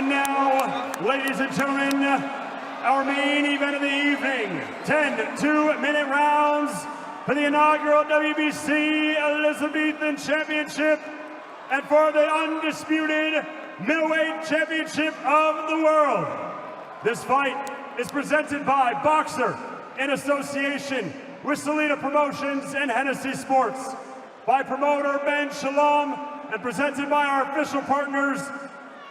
And now, ladies and gentlemen, our main event of the evening, 10 two-minute rounds for the inaugural WBC Elizabethan Championship and for the undisputed middleweight championship of the world. This fight is presented by Boxer in association with Salida Promotions and Hennessy Sports, by promoter Ben Shalom, and presented by our official partners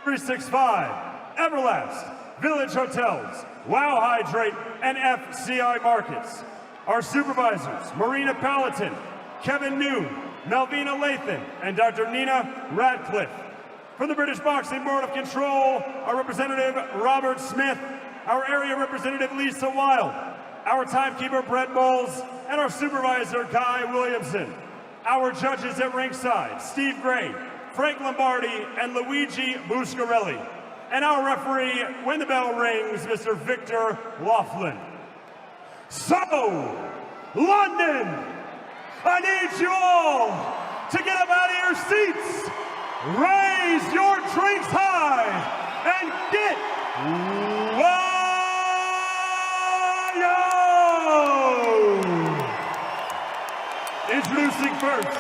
365, Everlast, Village Hotels, Wow Hydrate, and FCI Markets. Our supervisors, Marina Palatin, Kevin Noon, Malvina Lathan, and Dr. Nina Radcliffe. From the British Boxing Board of Control, our representative, Robert Smith, our area representative, Lisa Wild, our timekeeper, Brett Bowles, and our supervisor, Guy Williamson. Our judges at ringside, Steve Gray, Frank Lombardi, and Luigi Buscarelli. And our referee, when the bell rings, Mr. Victor Laughlin. So, London, I need you all to get up out of your seats, raise your drinks high, and get wild! Introducing first,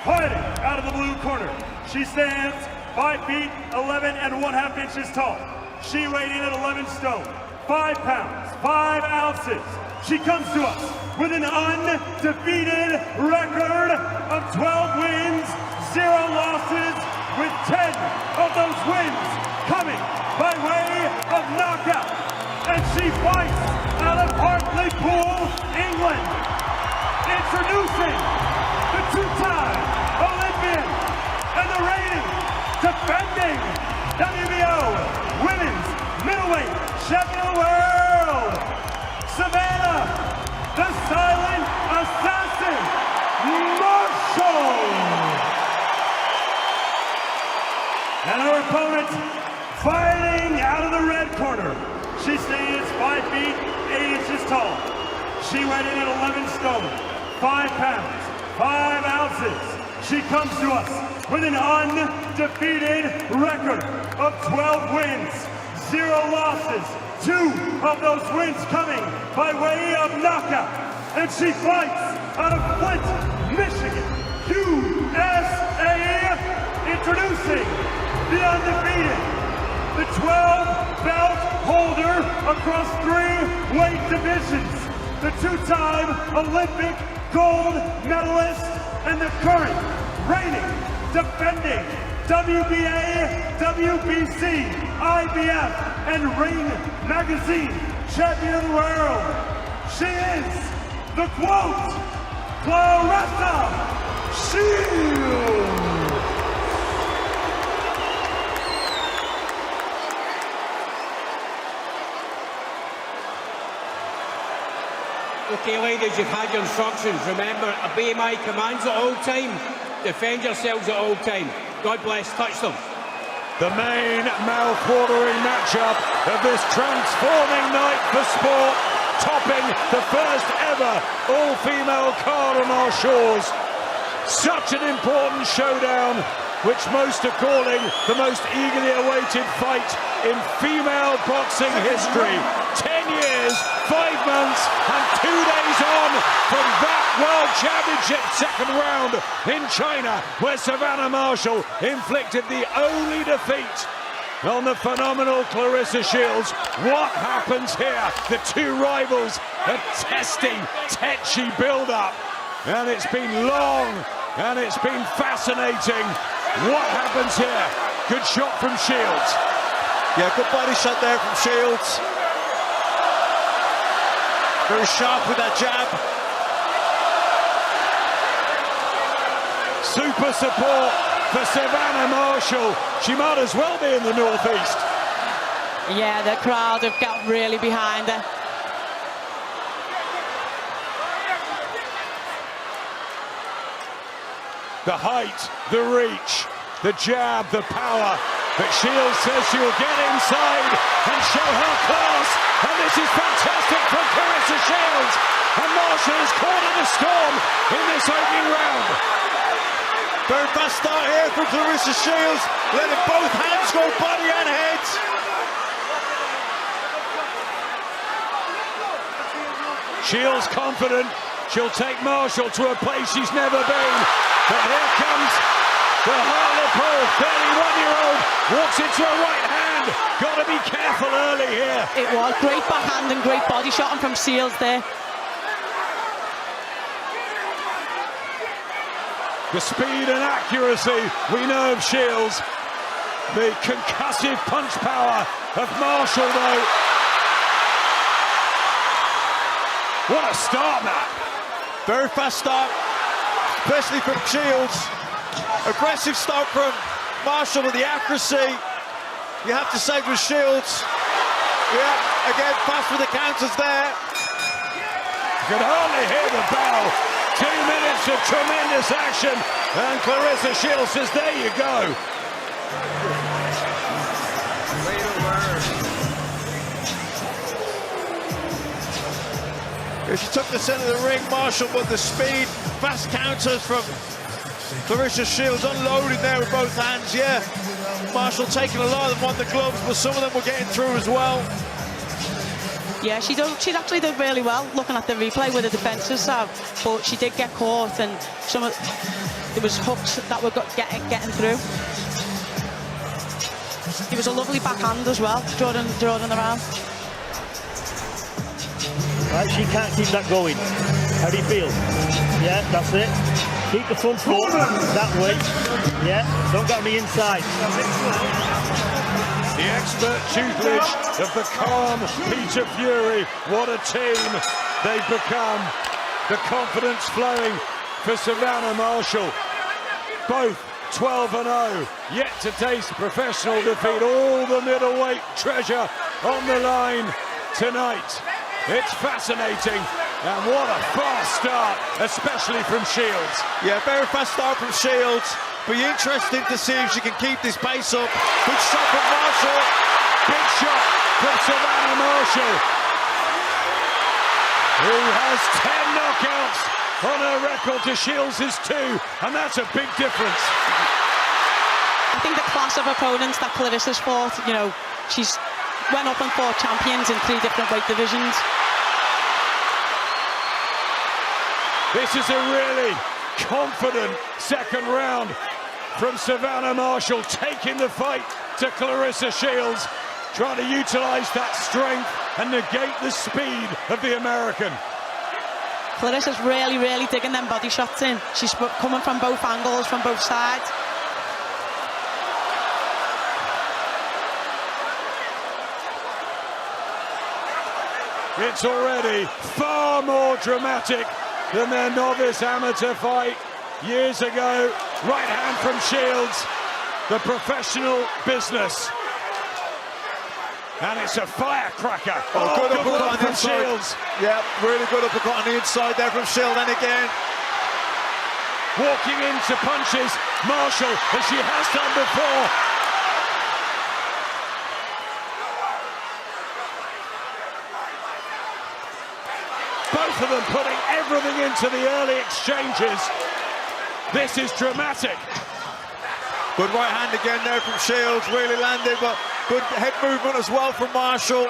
fighting out of the blue corner. She stands 5 feet, 11 and 1/2 inches tall. She weighed in at 11 stone, 5 pounds, 5 ounces. She comes to us with an undefeated record of 12 wins, 0 losses, with 10 of those wins coming by way of knockout. And she fights out of Hartlepool, England. Introducing the 2-time Olympian and the reigning, defending WBO Women's Middleweight Champion of the World, Savannah, the Silent Assassin, Marshall. And her opponent, fighting out of the red corner. She stands 5 feet, 8 inches tall. She weighed in at 11 stone, 5 pounds, 5 ounces. She comes to us with an undefeated record of 12 wins, 0 losses, 2 of those wins coming by way of knockout. And she fights out of Flint, Michigan, USA. Introducing the undefeated, the 12-belt holder across 3 weight divisions, the 2-time Olympic gold medalist, and the current reigning, defending WBA, WBC, IBF, and Ring Magazine Champion of the World. She is the GWOAT Claressa Shields. Okay, ladies, you've had your instructions. Remember, obey my commands at all time. Defend yourselves at all time. God bless. Touch them. The main mouth-watering matchup of this transforming night for sport, topping the first ever all-female card on our shores. Such an important showdown, which most are calling the most eagerly awaited fight in female boxing history. 10 years, 5 months, and 2 days on from that World Championship second round in China, where Savannah Marshall inflicted the only defeat on the phenomenal Claressa Shields. What happens here? The 2 rivals are testing tetchy build-up, and it's been long, and it's been fascinating. What happens here? Good shot from Shields. Yeah, good body shot there from Shields. Very sharp with that jab. Super support for Savannah Marshall. She might as well be in the Northeast. Yeah, the crowd have got really behind her. The height, the reach, the jab, the power. But Shields says she will get inside and show her class. And this is fantastic from Claressa Shields. And Marshall is caught in the storm in this opening round. Very fast start here from Claressa Shields, letting both hands go body and head. Shields confident. She'll take Marshall to a place she's never been. But here comes the Hartlepool 31-year-old. Walks into a right hand. Got to be careful early here. It was great backhand and great body shotting from Shields there. The speed and accuracy we know of Shields. The concussive punch power of Marshall, though. What a start, Matt. Very fast start, especially from Shields. Aggressive start from Marshall with the accuracy. You have to say with Shields. Yeah, again, fast with the counters there. You can hardly hear the bell. 2 minutes of tremendous action. And Claressa Shields says, there you go. She took the centre of the ring, Marshall, but the speed, fast counters from Claressa Shields, unloading there with both hands, yeah. Marshall taking a lot of them on the gloves, but some of them were getting through as well. Yeah, she actually did really well looking at the replay with the defensive serve, but she did get caught, and there was hooks that were getting through. It was a lovely backhand as well, drawing around. Right, she can't keep that going. How do you feel? Yeah, that's it. Keep the front foot that way. Yeah, don't get on the inside. The expert tutelage of the calm Peter Fury. What a team they've become. The confidence flowing for Savannah Marshall. Both 12-0, yet to taste professional defeat. All the middleweight treasure on the line tonight. It's fascinating, and what a fast start, especially from Shields. Yeah, very fast start from Shields. Be interesting to see if she can keep this pace up. Good shot from Marshall. Big shot from Savannah Marshall, who has 10 knockouts on her record to Shields' 2, and that's a big difference. I think the class of opponents that Claressa's fought, you know, she's went up and fought champions in 3 different weight divisions. This is a really confident second round from Savannah Marshall, taking the fight to Claressa Shields, trying to utilize that strength and negate the speed of the American. Claressa's really digging them body shots in. She's coming from both angles, from both sides. It's already far more dramatic than their novice amateur fight years ago. Right hand from Shields, the professional business. And it's a firecracker. Good uppercut on the from inside. Shields. Yeah, really good uppercut on the inside there from Shields. And again, Walking into punches, Marshall, as she has done before. Both of them putting everything into the early exchanges. This is dramatic. good right hand again there from Shields, really landed, but good head movement as well from Marshall.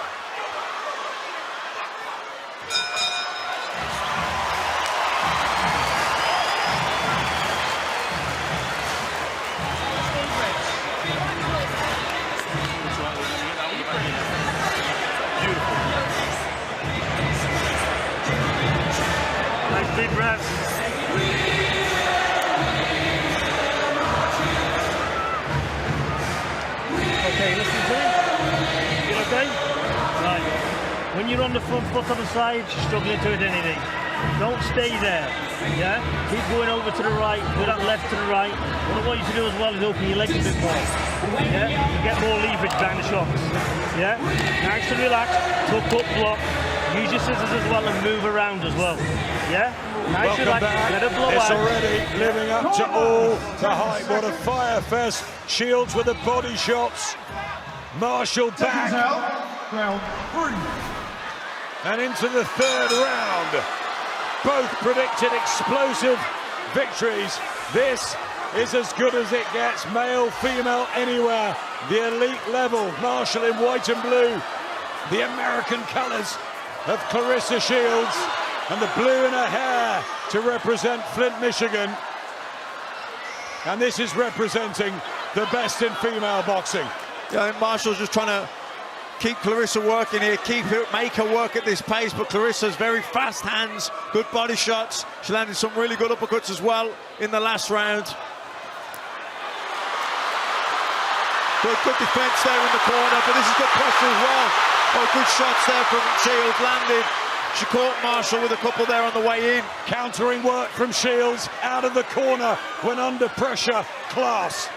Big breath. Okay, listen to me. You okay? Right. When you're on the front foot on the side, you're struggling to hit anything. Don't stay there. Yeah? Keep going over to the right, with that left to the right. What I want you to do as well is open your legs a bit more. Yeah? You get more leverage behind the shots. Yeah? Nice and relaxed. Tuck up, block. Use your scissors as well and move around as well. Yeah? Nice and relaxed. Let it blow It's out. already living up to all the hype. What a fire fest. Shields with the body shots. Marshall back. Round 3. And into the third round. Both predicted explosive victories. This is as good as it gets. Male, female, anywhere. The elite level. Marshall in white and blue. The American colors of Claressa Shields. and the blue in her hair to represent Flint, Michigan. And this is representing the best in female boxing. Yeah, and Marshall's just trying to keep Claressa working here, make her work at this pace, but Clarissa's very fast hands, good body shots. She landed some really good uppercuts as well in the last round. Good defense there in the corner, but this is good pressure as well. Oh, good shots there from Shields landed. She caught Marshall with a couple there on the way in. Countering work from Shields out of the corner when under pressure. Class.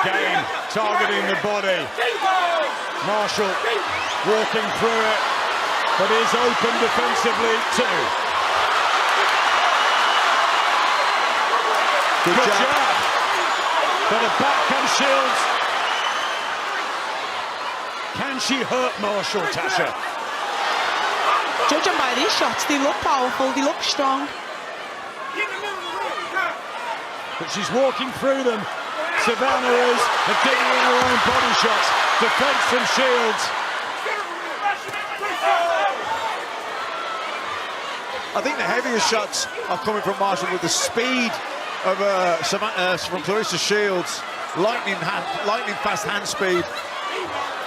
Again, targeting the body. Marshall walking through it, but is open defensively too. Good jab. But a back comes Shields. Can she hurt Marshall, Tasha? Judging by these shots, they look powerful, they look strong. But she's walking through them. Savannah is, and digging in her own body shots. Defense from Shields. I think the heaviest shots are coming from Marshall with the speed of from Claressa Shields. Lightning fast hand speed.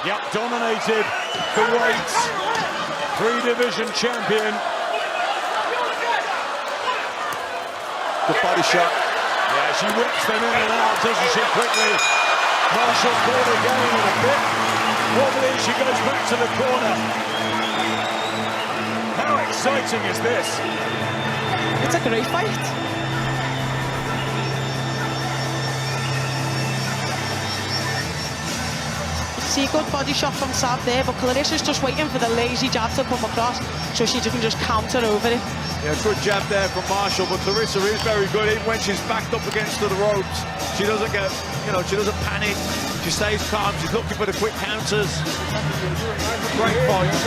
Yep, dominated the weights. 3-division champion. Good body shot. Yeah, she whips them in and out, doesn't she, quickly. Marshall caught again in a bit. Wobbly, she goes back to the corner. How exciting is this? It's a great fight. See a good body shot from Sav there, but Claressa's just waiting for the lazy jab to come across so she can just counter over it. Yeah, good jab there from Marshall, but Claressa is very good, even when she's backed up against the ropes. She doesn't get, she doesn't panic. She stays calm. She's looking for the quick counters. Great fight. You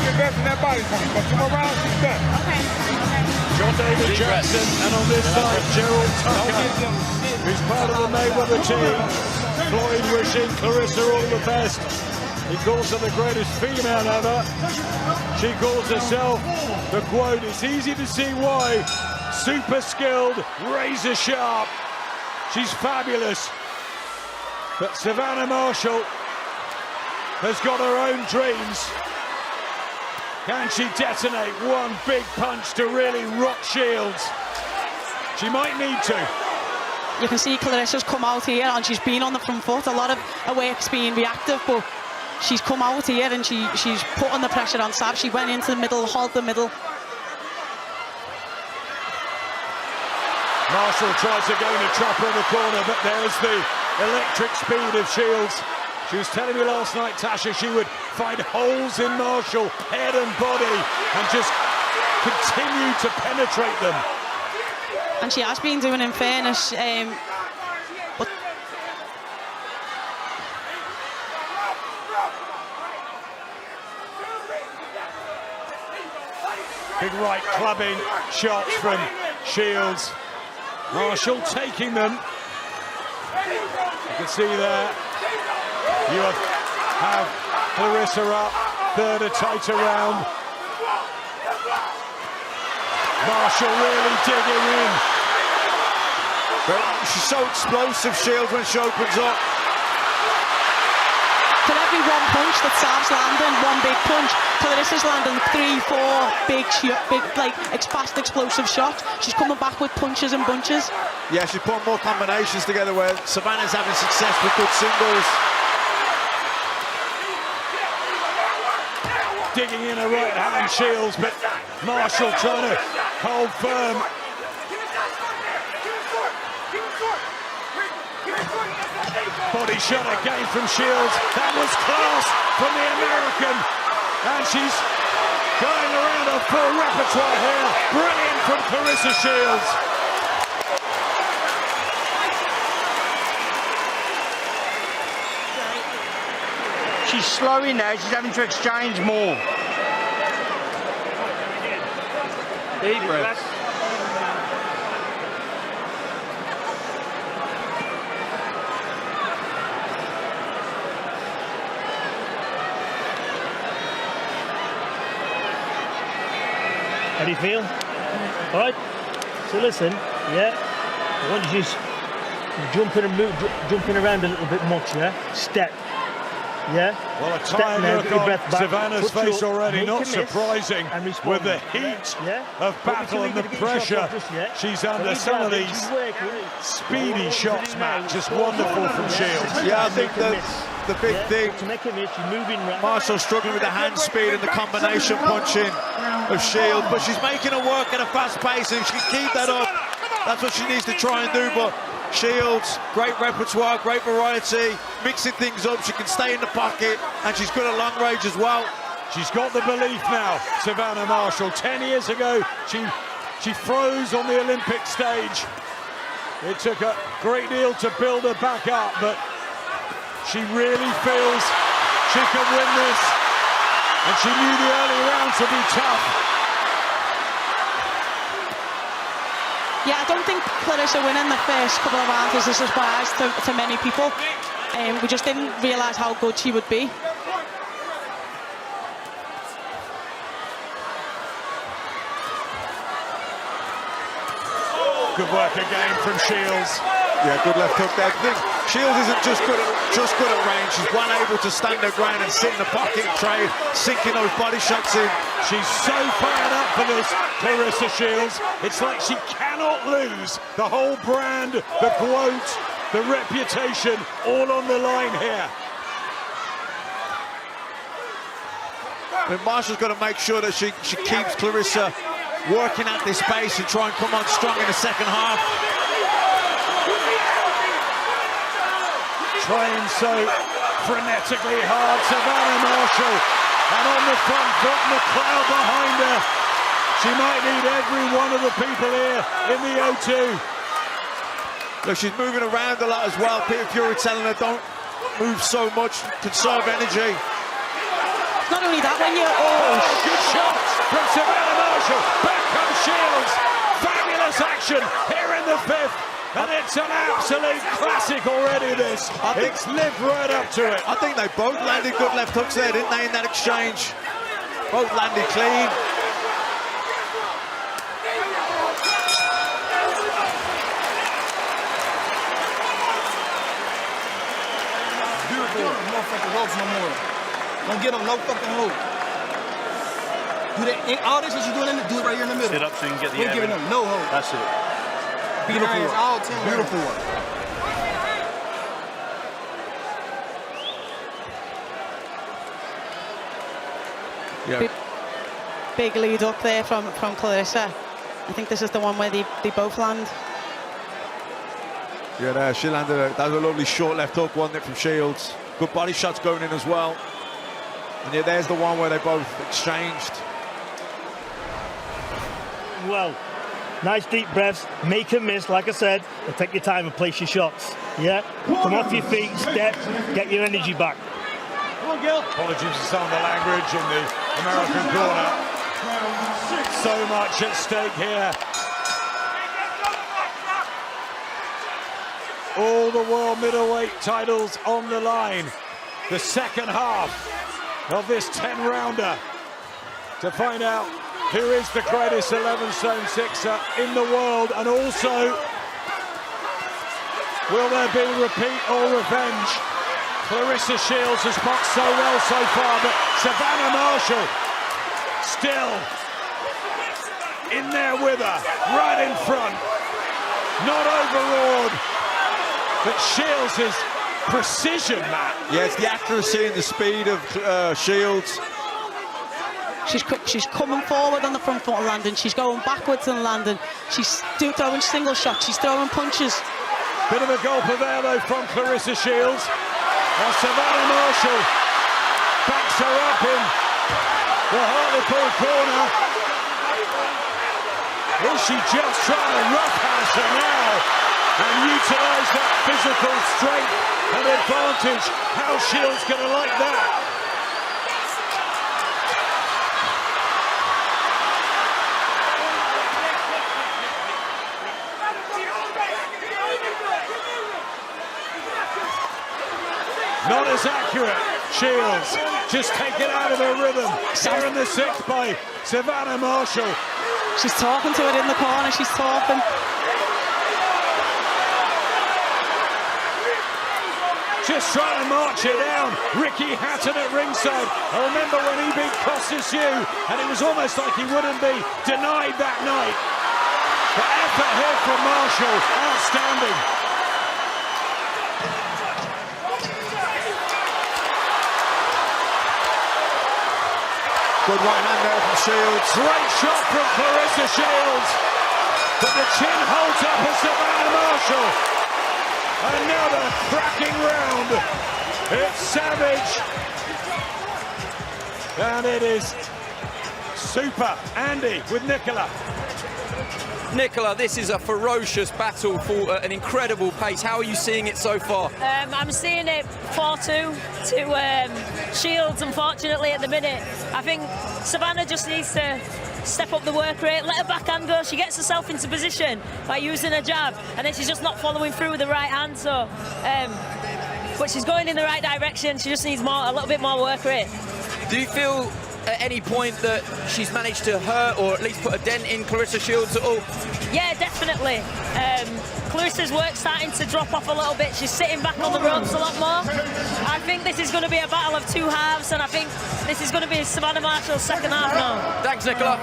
can get in that body from me, but 2 more rounds, she's done. Okay. John David Jackson, and on this side, Gerald Tucker, who's part of the Mayweather team. Floyd wishing Claressa all the best. He calls her the greatest female ever. She calls herself the GWOAT. It's easy to see why. Super skilled, razor sharp. She's fabulous. But Savannah Marshall has got her own dreams. Can she detonate one big punch to really rock Shields? She might need to. You can see Claressa's come out here and she's been on the front foot. A lot of her work's being reactive, but she's come out here and she's putting the pressure on Sav. She went into the middle, held the middle. Marshall tries to go in a trap in the corner, but there's the electric speed of Shields. She was telling me last night, Tasha, she would find holes in Marshall, head and body, and just continue to penetrate them. And she has been doing, in fairness. But big right clubbing shots from Shields. Marshall taking them. You can see there. You have Claressa up, third a tighter round. Marshall really digging in. But she's so explosive, Shields, when she opens up. for every one punch that Sav's landing, one big punch, Claressa's landing 3, 4 big, fast, explosive shots. She's coming back with punches and bunches. Yeah, she's putting more combinations together where Savannah's having success with good singles. Digging in a right hand Shields, but Marshall trying to hold firm. Body shot again from Shields. That was class from the American. And she's going around her full repertoire here. Brilliant from Claressa Shields. She's slowing now, she's having to exchange more. Deep breaths. do you feel? All right. So listen, yeah. I want you to just jumping and jumping around a little bit much, yeah. Step. Yeah. Well, a tired look on Savannah's face already, not surprising with the heat of battle and the pressure she's under. Some of these speedy shots, Matt, just wonderful from Shields. Yeah, I think the big thing, to make a miss, you're moving right. Marshall struggling with the hand speed and the combination punching of Shields, but she's making her work at a fast pace, and if she can keep that up, that's what she needs to try and do. But Shields, great repertoire, great variety, mixing things up. She can stay in the pocket, and she's good at long range as well. She's got the belief now, Savannah Marshall. 10 years ago, she froze on the Olympic stage. It took a great deal to build her back up, but she really feels she can win this. And she knew the early rounds would be tough. Yeah, I don't think Claressa winning the first couple of rounds was a surprise to many people. We just didn't realise how good she would be. Good work again from Shields. Yeah, good left hook there. Shields isn't just good at range. She's well able to stand her ground and sit in the pocket and trade, sinking those body shots in. She's so fired up for this, Claressa Shields. It's like she cannot lose. The whole brand, the GWOAT, the reputation, all on the line here. But Marshall's got to make sure that she keeps Claressa working at this pace and try and come on strong in the second half. Trying so frenetically hard, Savannah Marshall, and on the front foot and the crowd behind her. She might need every one of the people here in the O2. Look, she's moving around a lot as well. Peter Fury telling her don't move so much, conserve energy. Not only that, when you're good shot from Savannah Marshall. Back comes Shields. Fabulous action here in the fifth. And it's an absolute classic already, this. It's lived right up to it. I think they both landed good left hooks there, didn't they, in that exchange? Both landed clean. No fucking ropes no more. Don't get them no fucking hope. Do that. All this is you doing, do it right here in the middle. Sit up so you can get the We're giving them no hope. That's it. Beautiful work. All 10 Beautiful work. Yeah. big lead up there from Claressa. I think this is the one where they both land. Yeah, there, she landed that was a lovely short left hook, wasn't it, from Shields. Good body shots going in as well. And yeah, there's the one where they both exchanged. Well, nice deep breaths, make a miss, like I said, and take your time and place your shots. Yeah, come off your feet, step, get your energy back. Come on, Gil. Apologies for some of the language in the American corner. So much at stake here. All the world middleweight titles on the line. The second half of this 10-rounder to find out who is the greatest 11-stone sixer in the world, and also will there be repeat or revenge? Claressa Shields has boxed so well so far, but Savannah Marshall still in there with her, right in front, not overawed. But Shields' precision, Matt. Yeah, it's the accuracy and the speed of Shields. She's quick, she's coming forward on the front foot and landing, she's going backwards and landing, she's throwing single shots, she's throwing punches. Bit of a gulper there though from Claressa Shields. Now Savannah Marshall backs her up in the Hartlepool corner. Is she just trying to roughhouse her now and utilise that physical strength and advantage? How Shields gonna like that? Not as accurate. Shields just taken out of her rhythm. Here in the sixth by Savannah Marshall. She's talking to her in the corner, she's talking. Just trying to march it down. Ricky Hatton at ringside. I remember when he beat Costas Yu, and it was almost like he wouldn't be denied that night. The effort here from Marshall, outstanding. Good right hand there from Shields. Great shot from Claressa Shields. But the chin holds up as Savannah Marshall. Another cracking round. It's savage. And it is super. Andy with Nicola. Nicola, this is a ferocious battle for an incredible pace. How are you seeing it so far? I'm seeing it 4-2 to Shields, unfortunately, at the minute. I think Savannah just needs to step up the work rate, let her backhand go. She gets herself into position by using her jab, and then she's just not following through with the right hand. So, but she's going in the right direction. She just needs a little bit more work rate. Do you feel at any point that she's managed to hurt or at least put a dent in Claressa Shields at all? Yeah, definitely. Clarissa's work's starting to drop off a little bit. She's sitting back on the ropes a lot more. I think this is going to be a battle of two halves, and I think this is going to be Savannah Marshall's second half now. Thanks, Nicola.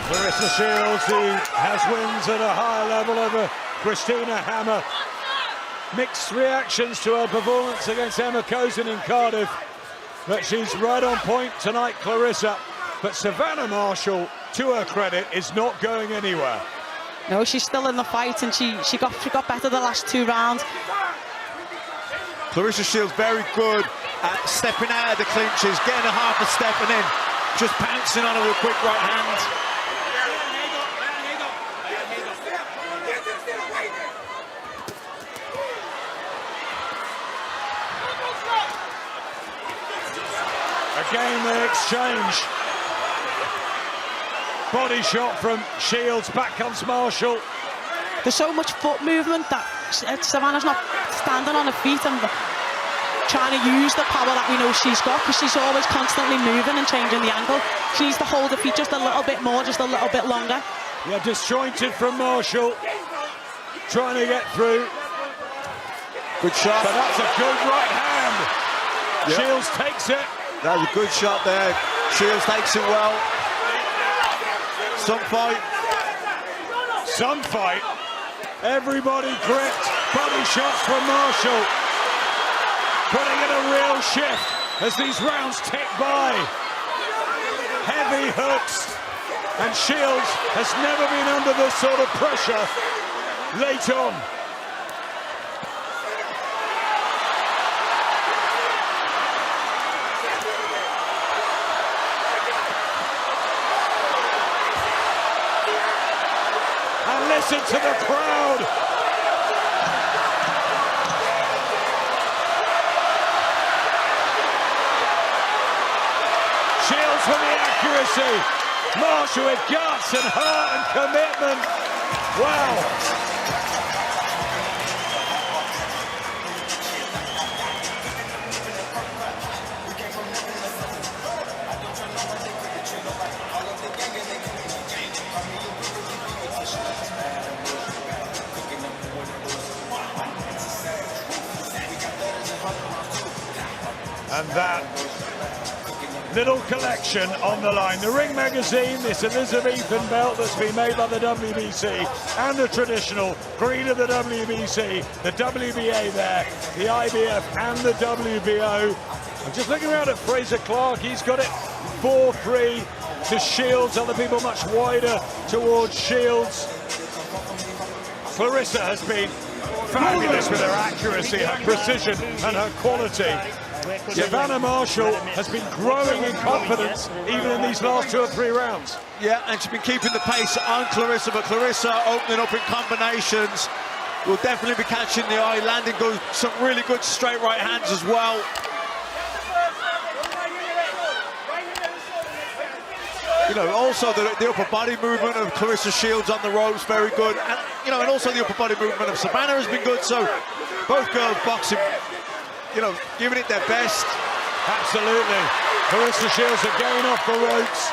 Claressa Shields, who has wins at a higher level over Christina Hammer. Mixed reactions to her performance against Emma Cozen in Cardiff. But she's right on point tonight, Claressa. But Savannah Marshall, to her credit, is not going anywhere. No, she's still in the fight, and she got better the last 2 rounds. Claressa Shields very good at stepping out of the clinches, getting a half a step, and then just pouncing on her with a quick right hand. Again, the exchange. Body shot from Shields, back comes Marshall. There's so much foot movement that Savannah's not standing on her feet and trying to use the power that we know she's got, because she's always constantly moving and changing the angle. She needs to hold her feet just a little bit more, just a little bit longer. Yeah, disjointed from Marshall, trying to get through. Good shot. But that's a good right hand. Yep. Shields takes it. That was a good shot there. Shields takes it well. Some fight. Some fight. Everybody gripped. Body shots from Marshall. Putting in a real shift as these rounds tick by. Heavy hooks. And Shields has never been under this sort of pressure late on. Listen to the crowd. Shields for the accuracy. Marshall with guts and heart and commitment. Wow. And that little collection on the line. The Ring Magazine, this Elizabethan belt that's been made by the WBC, and the traditional green of the WBC, the WBA there, the IBF and the WBO. I'm just looking around at Fraser Clark, he's got it 4-3 to Shields, other people much wider towards Shields. Claressa has been fabulous with her accuracy, her precision and her quality. Savannah Marshall has been growing in confidence even in these last 2 or 3 rounds. Yeah, and she's been keeping the pace on Claressa, but Claressa opening up in combinations will definitely be catching the eye, landing some really good straight right hands as well. You know, also the upper body movement of Claressa Shields on the ropes, very good. And, you know, and also the upper body movement of Savannah has been good. So both girls boxing, you know, giving it their best. Absolutely. Claressa Shields again off the ropes.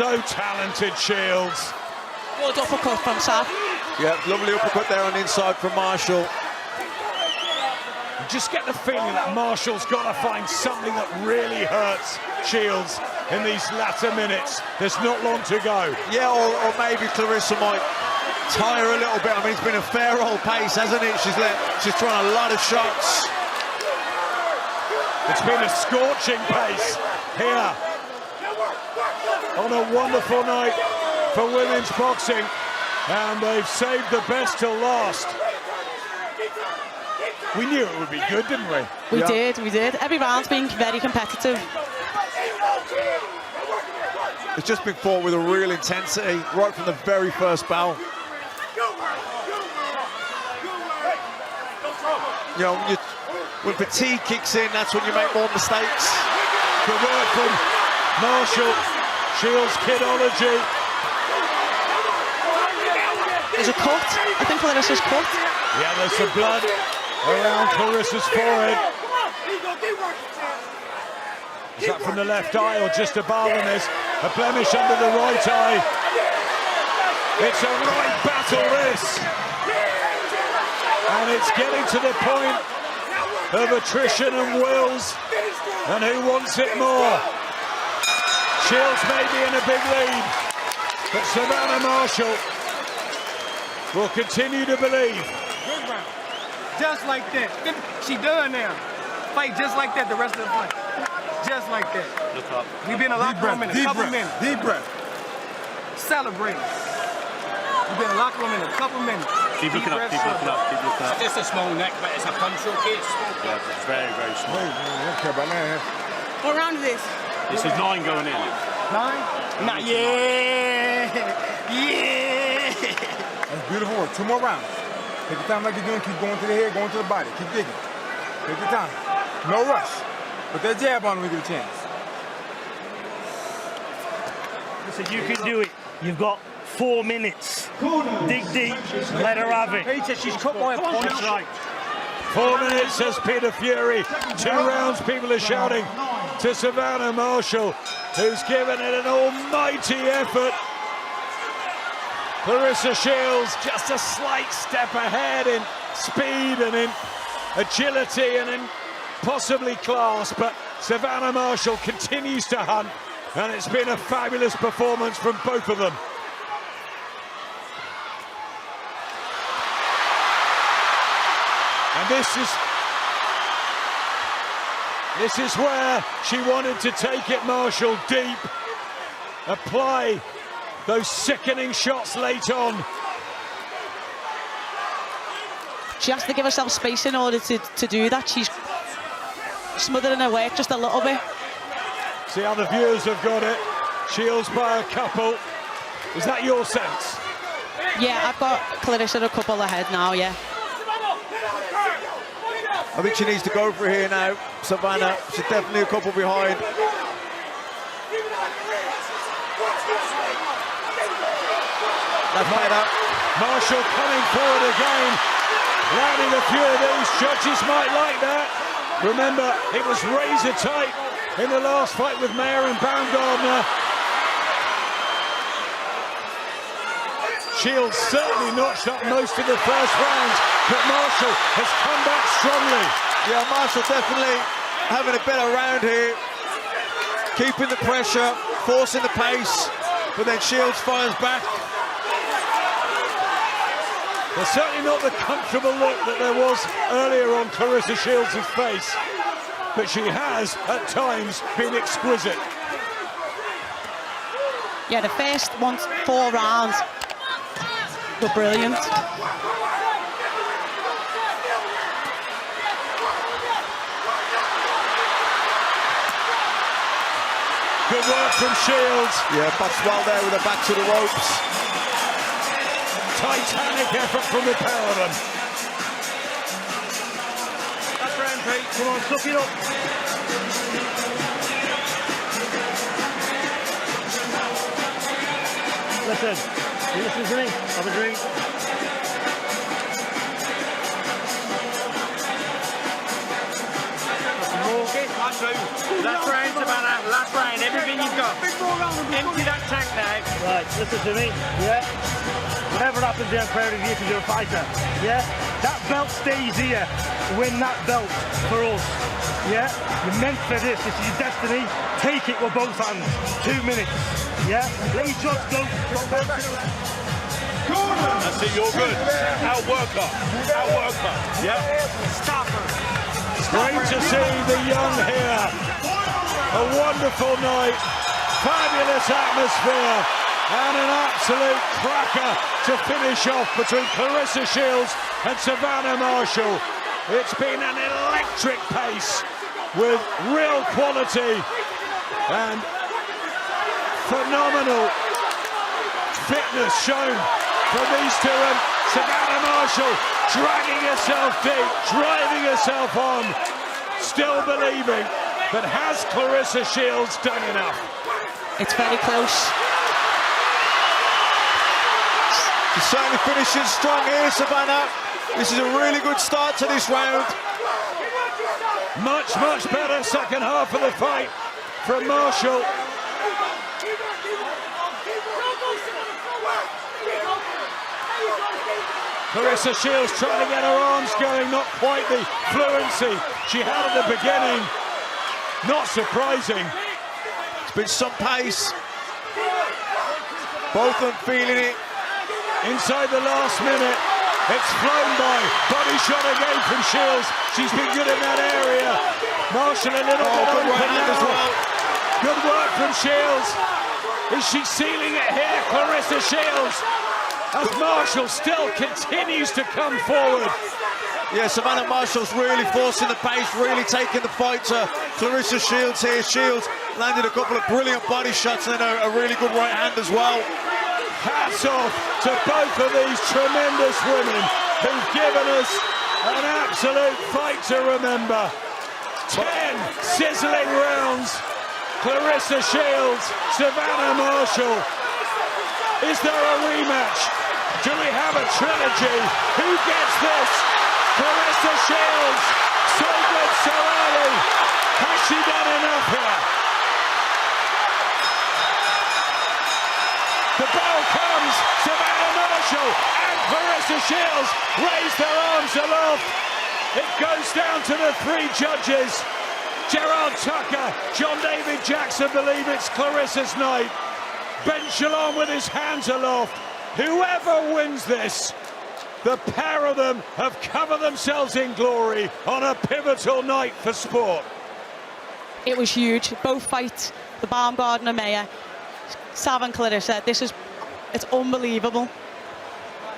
So talented, Shields. Good uppercut from Sav. Yeah, lovely uppercut there on the inside from Marshall. You just get the feeling that Marshall's got to find something that really hurts Shields in these latter minutes. There's not long to go. Yeah, or maybe Claressa might tire a little bit. I mean, it's been a fair old pace, hasn't it? She's thrown a lot of shots. It's been a scorching pace here on a wonderful night for women's boxing, and they've saved the best till last. We knew it would be good, didn't we? We did. Every round's been very competitive. It's just been fought with a real intensity right from the very first bell. You know, when fatigue kicks in, that's when you make more mistakes. Good work from Marshall. Shields kidology. There's a cut. I think Claressa's cut. Yeah, there's some blood around Claressa's forehead. Is that from the left eye or just above? And there's a blemish under the right eye. It's a right battle, this. And it's getting to the point of attrition and wills. And who wants it more? Shields may be in a big lead, but Savannah Marshall will continue to believe. Good round. Just like that. She done now. Fight just like that the rest of the fight. Just like that. Look up. We've been in the locker room in a couple minutes. Deep breath. Celebrating. We've been in the locker room in a couple minutes. Keep looking up, keep looking up, keep looking up. Just a small neck, but it's a punch showcase. Yeah, it's very, very small. I don't care about that. What round is this? This is 9 going in. 9? Not yet. Yeah. That's beautiful work. 2 more rounds. Take your time like you're doing. Keep going to the head, going to the body. Keep digging. Take your time. No rush. Put that jab on when you get a chance. Listen, you can do it. You've got 4 minutes. Dig deep. Let her have it. Peter, she's cut by a point. That's right. 4 minutes, says Peter Fury. 2 rounds, people are shouting to Savannah Marshall, who's given it an almighty effort. Claressa Shields just a slight step ahead in speed and in agility and in possibly class, but Savannah Marshall continues to hunt, and it's been a fabulous performance from both of them. And this is where she wanted to take it, Marshall, deep, apply those sickening shots late on. She has to give herself space in order to do that. She's smothering her work just a little bit. See how the viewers have got it. Shields by a couple. Is that your sense? Yeah, I've got Claressa a couple ahead now, yeah. I think she needs to go for it here now, Savannah. She's definitely a couple behind. That's made up. Marshall coming forward again, landing a few of these. Judges might like that. Remember, it was razor tight in the last fight with Mayer and Baumgardner. Shields certainly notched up most of the first rounds, but Marshall has come back strongly. Yeah, Marshall definitely having a better round here. Keeping the pressure, forcing the pace, but then Shields fires back. There's certainly not the comfortable look that there was earlier on Claressa Shields' face, but she has, at times, been exquisite. Yeah, the first 4 rounds were brilliant. Good work from Shields. Yeah, box well there with her back to the ropes. Titanic effort from the pair of them. That's round, Pete. Come on, suck it up. Listen, you listen to me. Have a drink. Have some more. part two. Last round, Savannah. Last round. Everything you've got. Empty that tank now. Right, listen to me. Yeah. Whatever happens here, I'm proud of you because you're a fighter. Yeah. That belt stays here. Win that belt for us. Yeah. You're meant for this. This is your destiny. Take it with both hands. 2 minutes. Yeah. Let your shots go. That's it, you're good. Outwork her. Outwork her. Yeah. Stop her. Great to see the young here. A wonderful night. Fabulous atmosphere. And an absolute cracker to finish off between Claressa Shields and Savannah Marshall. It's been an electric pace with real quality and phenomenal fitness shown from these two, and Savannah Marshall dragging herself deep, driving herself on, still believing, but has Claressa Shields done enough? It's very close. She's certainly finishing strong here, Savannah. This is a really good start to this round. Much, much better second half of the fight from Marshall. Claressa Shields trying to get her arms going, not quite the fluency she had at the beginning. Not surprising. It's been some pace. Both of them feeling it. Inside the last minute, it's flown by. Body shot again from Shields. She's been good in that area. Marshall a little bit good open right hand now. as well. Good work from Shields. Is she sealing it here, Claressa Shields? As Marshall still continues to come forward. Yeah, Savannah Marshall's really forcing the pace, really taking the fight to Claressa Shields here. Shields landed a couple of brilliant body shots and then a really good right hand as well. Hats off to both of these tremendous women who've given us an absolute fight to remember. 10 sizzling rounds. Claressa Shields, Savannah Marshall. Is there a rematch? Do we have a trilogy? Who gets this? Claressa Shields, so good so early. Has she done enough here? The bell comes, Savannah Marshall and Claressa Shields raise their arms aloft. It goes down to the 3 judges. Gerard Tucker, John David Jackson believe it's Claressa's night. Ben Shalom with his hands aloft. Whoever wins this, the pair of them have covered themselves in glory on a pivotal night for sport. It was huge. Both fights, the Baumgardner Mayer, Sav and Claressa, it's unbelievable.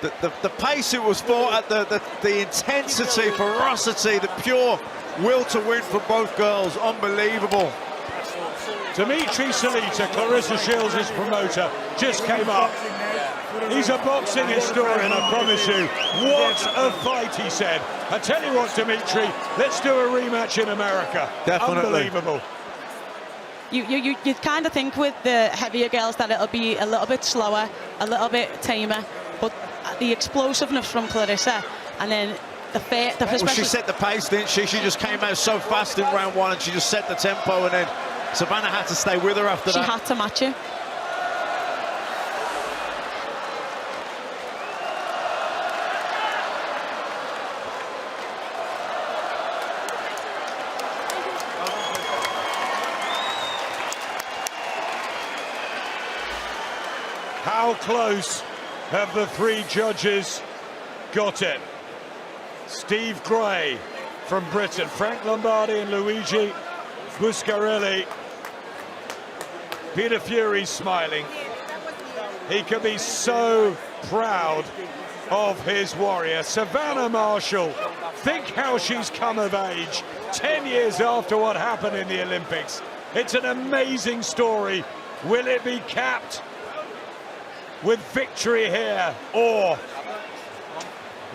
The pace it was fought at, the intensity, ferocity, the pure will to win for both girls, unbelievable. Dimitri Salita, Claressa Shields' promoter, just came up. He's a boxing historian, I promise you. What a fight, he said. I tell you what, Dimitri, let's do a rematch in America. Definitely. Unbelievable. You kind of think with the heavier girls that it'll be a little bit slower, a little bit tamer, but the explosiveness from Claressa, and then well, she set the pace, didn't she? She just came out so fast in round 1 and she just set the tempo, and then Savannah had to stay with her after that. She had to match it. How close have the 3 judges got it? Steve Gray from Britain, Frank Lombardi and Luigi Buscarelli. Peter Fury's smiling. He can be so proud of his warrior. Savannah Marshall, think how she's come of age 10 years after what happened in the Olympics. It's an amazing story. Will it be capped with victory here, or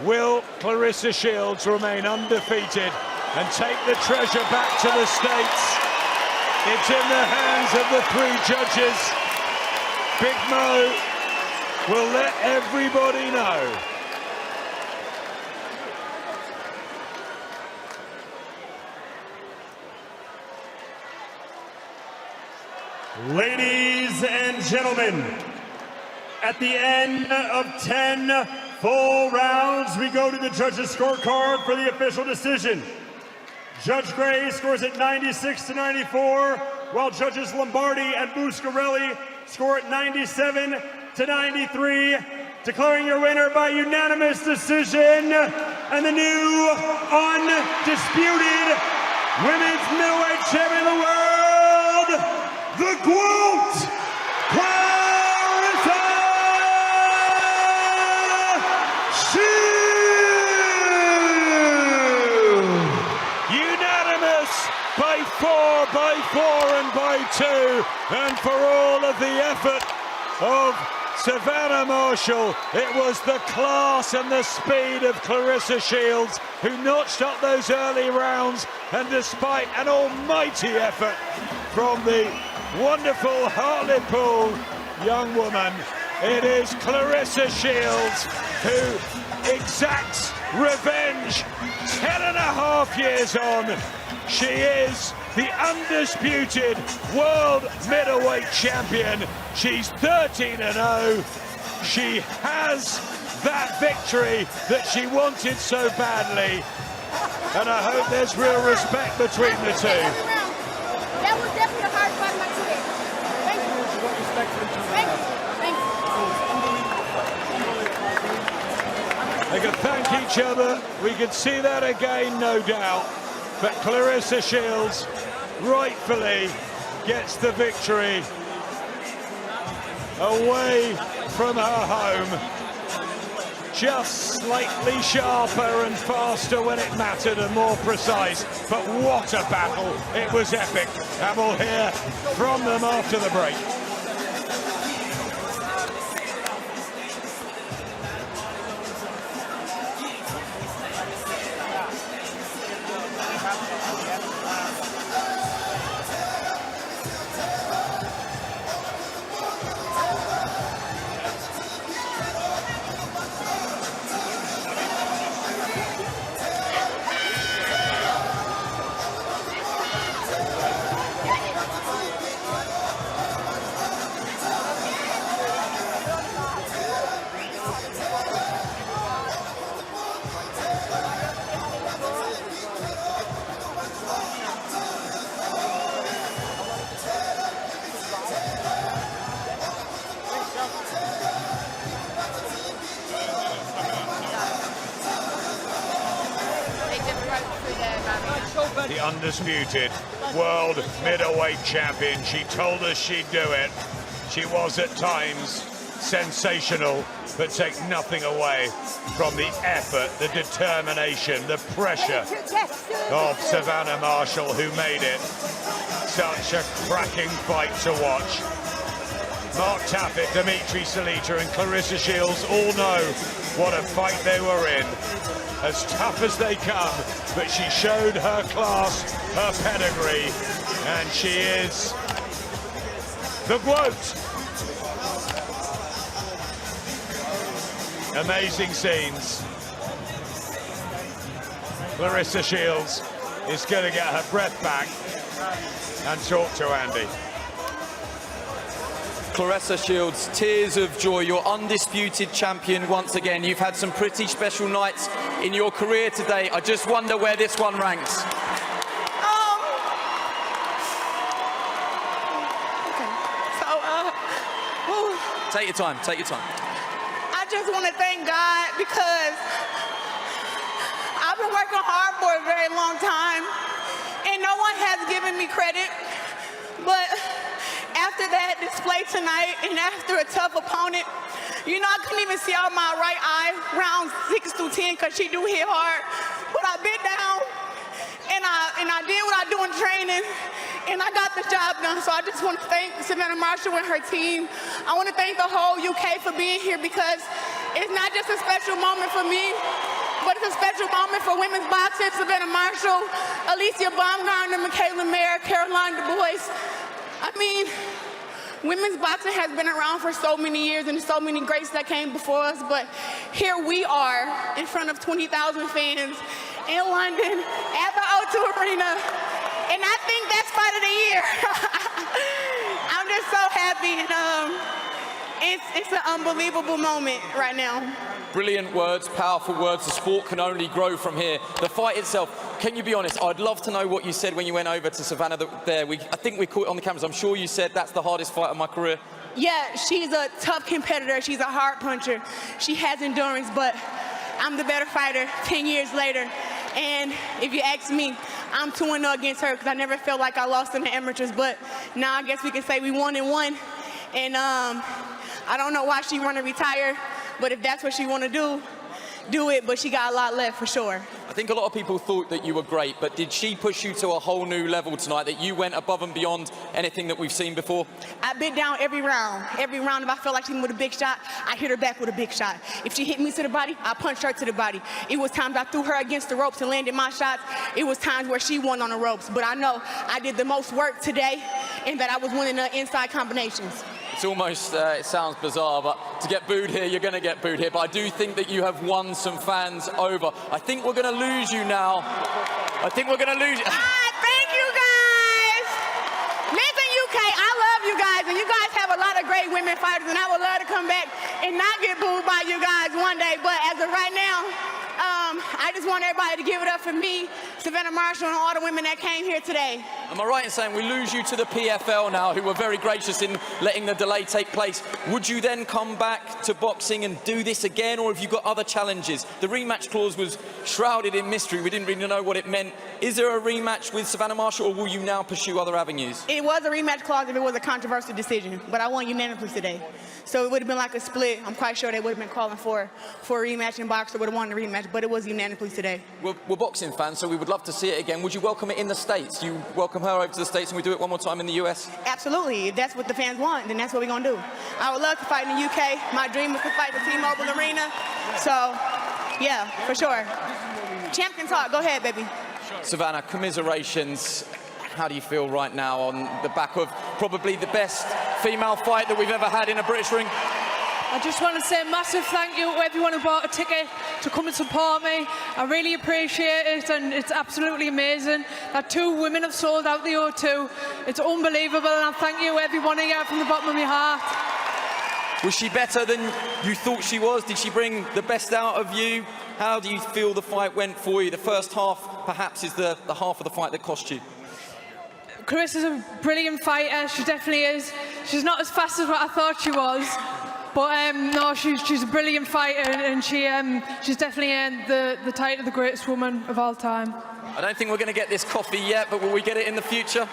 will Claressa Shields remain undefeated and take the treasure back to the States? It's in the hands of the 3 judges. Big Mo will let everybody know. Ladies and gentlemen, at the end of 10 full rounds, we go to the judges' scorecard for the official decision. Judge Gray scores at 96-94, while judges Lombardi and Buscarelli score at 97-93, declaring your winner by unanimous decision and the new undisputed women's middleweight champion of the world, the GWOAT Claressa Shields! Unanimous by 4, by 4 and by 2, and for all of the effort of Savannah Marshall, it was the class and the speed of Claressa Shields who notched up those early rounds, and despite an almighty effort from the wonderful Hartlepool young woman, it is Claressa Shields who exacts revenge 10.5 years on. She is the undisputed world middleweight champion. She's 13-0. She has that victory that she wanted so badly. And I hope there's real respect between the two. That was definitely the hard part of my career. Thank you. Thank you. They can thank each other. We could see that again, no doubt. But Claressa Shields rightfully gets the victory away from her home. Just slightly sharper and faster when it mattered and more precise. But what a battle. It was epic. And we'll hear from them after the break. The undisputed world middleweight champion. She told us she'd do it. She was at times sensational, but take nothing away from the effort, the determination, the pressure of Savannah Marshall, who made it such a cracking fight to watch. Mark Taffet, Dimitri Salita and Claressa Shields all know what a fight they were in. As tough as they come, but she showed her class, her pedigree, and she is the GWOAT. Amazing scenes. Claressa Shields is going to get her breath back and talk to Andy. Claressa Shields, tears of joy, your undisputed champion once again. You've had some pretty special nights in your career today. I just wonder where this one ranks. Take your time, take your time. I just want to thank God because I've been working hard for a very long time and no one has given me credit, but after that display tonight and after a tough opponent, you know, I couldn't even see out my right eye rounds 6 through 10 because she do hit hard. But I bit down and I did what I do in training and I got the job done. So I just want to thank Savannah Marshall and her team. I want to thank the whole UK for being here because it's not just a special moment for me, but it's a special moment for women's boxing. Savannah Marshall, Alicia Baumgartner, Michaela Mayer, Caroline Du Bois. I mean, women's boxing has been around for so many years and so many greats that came before us, but here we are in front of 20,000 fans in London at the O2 Arena, and I think that's fight of the year. I'm happy, and it's an unbelievable moment right now. Brilliant words, powerful words. The sport can only grow from here. The fight itself, can you be honest? I'd love to know what you said when you went over to Savannah there. I think we caught it on the cameras. I'm sure you said that's the hardest fight of my career. Yeah, she's a tough competitor. She's a hard puncher. She has endurance, but I'm the better fighter 10 years later. And if you ask me, I'm 2-0 against her because I never felt like I lost in the amateurs. But now I guess we can say we won and won. And I don't know why she want to retire, but if that's what she want to do it. But she got a lot left for sure. I think a lot of people thought that you were great, but did she push you to a whole new level tonight, that you went above and beyond anything that we've seen before? I bit down every round. Every round, if I felt like she hit me with a big shot, I hit her back with a big shot. If she hit me to the body, I punched her to the body. It was times I threw her against the ropes and landed my shots. It was times where she won on the ropes. But I know I did the most work today and that I was winning the inside combinations. It's almost, it sounds bizarre, but to get booed here, you're going to get booed here. But I do think that you have won some fans over. I think we're going to lose you now. I think we're going to lose you. Thank you, guys. Listen, UK, I love you guys, and you guys have a lot of great women fighters, and I would love to come back and not get booed by you guys one day. But as of right now, I just want everybody to give it up for me, Savannah Marshall, and all the women that came here today. Am I right in saying we lose you to the PFL now, who were very gracious in letting the delay take place? Would you then come back to boxing and do this again, or have you got other challenges? The rematch clause was shrouded in mystery. We didn't really know what it meant. Is there a rematch with Savannah Marshall, or will you now pursue other avenues? It was a rematch clause if it was a controversial decision, but I won unanimously today. So it would have been like a split. I'm quite sure they would have been calling for a rematch, and Boxer would have won the rematch, but it was unanimously today. We're boxing fans, so we would love to see it again. Would you welcome it in the States? You welcome her over to the States and we do it one more time in the US? Absolutely. If that's what the fans want, then that's what we're going to do. I would love to fight in the UK. My dream was to fight the T-Mobile Arena. So, yeah, for sure. Champ can talk. Go ahead, baby. Savannah, commiserations. How do you feel right now on the back of probably the best female fight that we've ever had in a British ring? I just want to say a massive thank you to everyone who bought a ticket to come and support me. I really appreciate it, and it's absolutely amazing that 2 women have sold out the O2. It's unbelievable, and I thank you, everyone here, from the bottom of my heart. Was she better than you thought she was? Did she bring the best out of you? How do you feel the fight went for you? The first half, perhaps, is the half of the fight that cost you. Claressa's a brilliant fighter. She definitely is. She's not as fast as what I thought she was. But no, she's a brilliant fighter, and she's definitely earned the title of the greatest woman of all time. I don't think we're going to get this coffee yet, but will we get it in the future?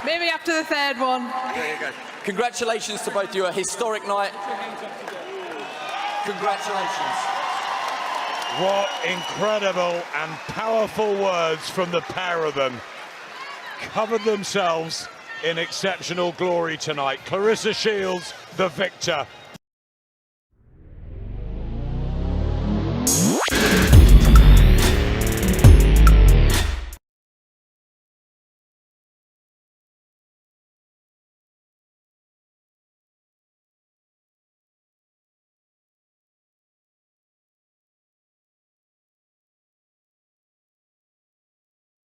Maybe after the 3rd one. There you go. Congratulations to both of you. A historic night. Congratulations. What incredible and powerful words from the pair of them. Covered themselves in exceptional glory tonight. Claressa Shields, the victor.